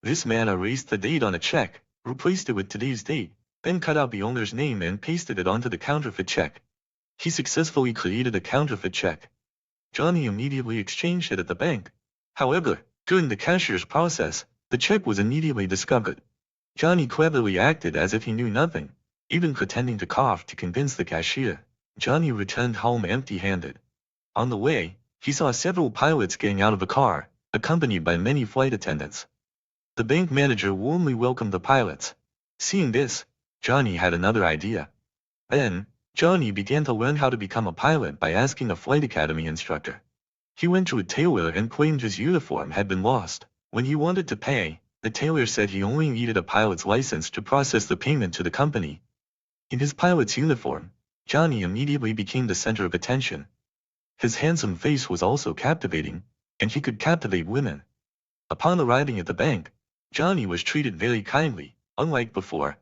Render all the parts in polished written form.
This man erased the date on a check, replaced it with today's date, then cut out the owner's name and pasted it onto the counterfeit check. He successfully created a counterfeit check. Johnny immediately exchanged it at the bank. However, during the cashier's process, the check was immediately discovered. Johnny cleverly acted as if he knew nothing, even pretending to cough to convince the cashier. Johnny returned home empty-handed. On the way, he saw several pilots getting out of a car, accompanied by many flight attendants. The bank manager warmly welcomed the pilots. Seeing this, Johnny had another idea. Then, Johnny began to learn how to become a pilot by asking a flight academy instructor. He went to a tailor and claimed his uniform had been lost. When he wanted to pay, the tailor said he only needed a pilot's license to process the payment to the company. In his pilot's uniform, Johnny immediately became the center of attention. His handsome face was also captivating, and he could captivate women. Upon arriving at the bank, Johnny was treated very kindly, unlike before.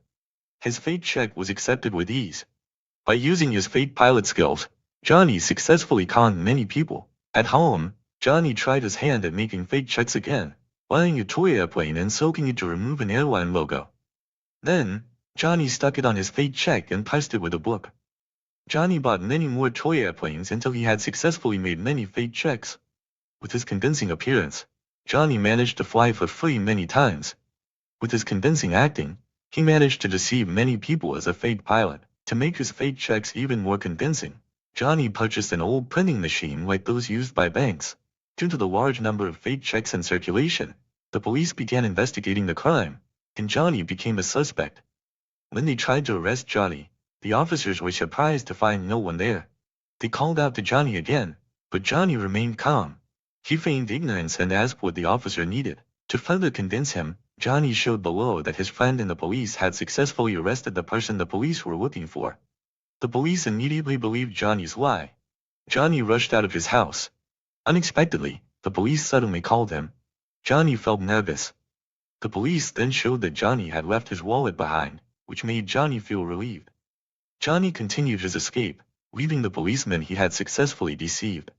His fake check was accepted with ease. By using his fake pilot skills, Johnny successfully conned many people. At home, Johnny tried his hand at making fake checks again, buying a toy airplane and soaking it to remove an airline logo. Then, Johnny stuck it on his fake check and pressed it with a book. Johnny bought many more toy airplanes until he had successfully made many fake checks. With his convincing appearance, Johnny managed to fly for free many times. With his convincing acting, he managed to deceive many people as a fake pilot. To make his fake checks even more convincing, Johnny purchased an old printing machine like those used by banks. Due to the large number of fake checks in circulation, the police began investigating the crime, and Johnny became a suspect. When they tried to arrest Johnny, the officers were surprised to find no one there. They called out to Johnny again, but Johnny remained calm. He feigned ignorance and asked what the officer needed. To further convince him, Johnny showed below that his friend and the police had successfully arrested the person the police were looking for. The police immediately believed Johnny's lie. Johnny rushed out of his house. Unexpectedly, the police suddenly called him. Johnny felt nervous. The police then showed that Johnny had left his wallet behind, which made Johnny feel relieved. Johnny continued his escape, leaving the policemen he had successfully deceived.